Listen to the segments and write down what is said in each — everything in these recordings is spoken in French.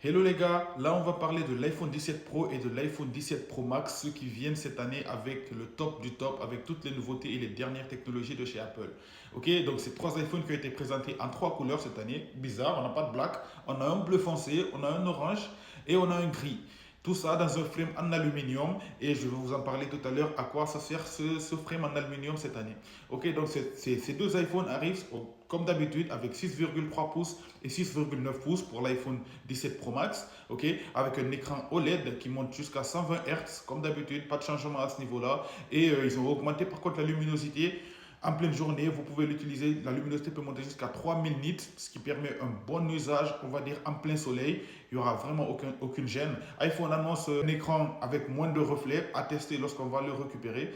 Hello les gars, là on va parler de l'iPhone 17 Pro et de l'iPhone 17 Pro Max, ceux qui viennent cette année avec le top du top, avec toutes les nouveautés et les dernières technologies de chez Apple. Ok, donc c'est trois iPhones qui ont été présentés en trois couleurs cette année. Bizarre, on n'a pas de black, on a un bleu foncé, on a un orange et on a un gris. Tout ça dans un frame en aluminium et je vais vous en parler tout à l'heure à quoi ça sert ce frame en aluminium cette année. Ok, donc ces deux iPhones arrivent comme d'habitude avec 6,3 pouces et 6,9 pouces pour l'iPhone 17 Pro Max, ok, avec un écran OLED qui monte jusqu'à 120 Hz comme d'habitude, pas de changement à ce niveau-là. Et ils ont augmenté par contre la luminosité. En pleine journée, vous pouvez l'utiliser. La luminosité peut monter jusqu'à 3000 nits, ce qui permet un bon usage, on va dire, en plein soleil. Il n'y aura vraiment aucune gêne. iPhone annonce un écran avec moins de reflets à tester lorsqu'on va le récupérer.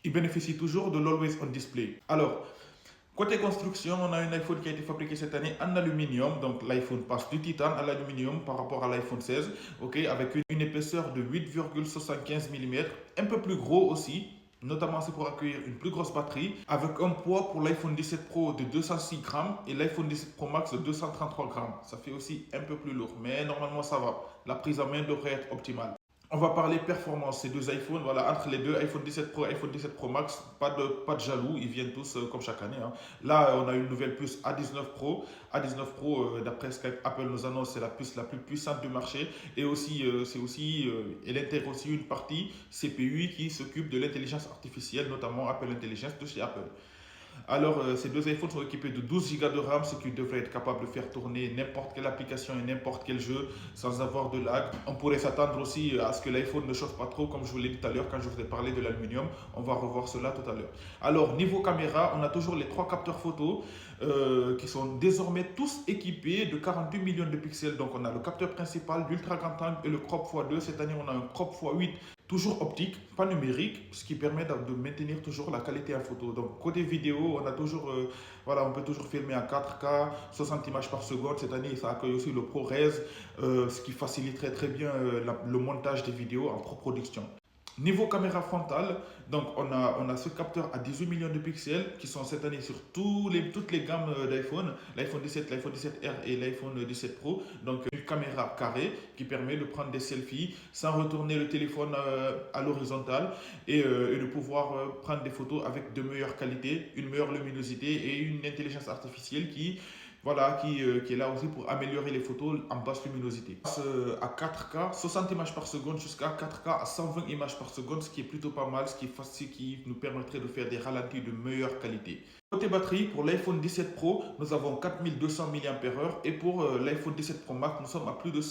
Il bénéficie toujours de l'Always On Display. Alors, côté construction, on a un iPhone qui a été fabriqué cette année en aluminium. Donc l'iPhone passe du titane à l'aluminium par rapport à l'iPhone 16, ok, avec une épaisseur de 8,75 mm, un peu plus gros aussi. Notamment, c'est pour accueillir une plus grosse batterie, avec un poids pour l'iPhone 17 Pro de 206 grammes et l'iPhone 17 Pro Max de 233 grammes. Ça fait aussi un peu plus lourd, mais normalement ça va. La prise en main devrait être optimale. On va parler performance, ces deux iPhones, voilà, entre les deux, iPhone 17 Pro et iPhone 17 Pro Max, pas de jaloux, ils viennent tous comme chaque année, hein. Là, on a une nouvelle puce A19 Pro. A19 Pro, d'après ce qu'Apple nous annonce, c'est la puce la plus puissante du marché. Et aussi, elle intègre aussi une partie CPU qui s'occupe de l'intelligence artificielle, notamment Apple Intelligence de chez Apple. Alors, ces deux iPhones sont équipés de 12 Go de RAM, ce qui devrait être capable de faire tourner n'importe quelle application et n'importe quel jeu sans avoir de lag. On pourrait s'attendre aussi à ce que l'iPhone ne chauffe pas trop, comme je vous l'ai dit tout à l'heure quand je vous ai parlé de l'aluminium. On va revoir cela tout à l'heure. Alors, niveau caméra, on a toujours les trois capteurs photo qui sont désormais tous équipés de 42 millions de pixels. Donc, on a le capteur principal, l'ultra grand angle et le crop x2. Cette année, on a un crop x8 toujours optique, pas numérique, ce qui permet de maintenir toujours la qualité en photo. Donc côté vidéo, on a toujours, voilà, on peut toujours filmer en 4K, 60 images par seconde. Cette année, ça accueille aussi le ProRes, ce qui faciliterait très bien le montage des vidéos en pro-production. Niveau caméra frontale, donc on a ce capteur à 18 millions de pixels qui sont cette année sur toutes les gammes d'iPhone, l'iPhone 17, l'iPhone 17R et l'iPhone 17 Pro. Donc une caméra carrée qui permet de prendre des selfies sans retourner le téléphone à l'horizontale et de pouvoir prendre des photos avec de meilleure qualité, une meilleure luminosité et une intelligence artificielle voilà, qui est là aussi pour améliorer les photos en basse luminosité. À 4K, 60 images par seconde jusqu'à 4K à 120 images par seconde, ce qui est plutôt pas mal, ce qui est facile, qui nous permettrait de faire des ralentis de meilleure qualité. Côté batterie, pour l'iPhone 17 Pro, nous avons 4200 mAh et pour l'iPhone 17 Pro Max, nous sommes à plus de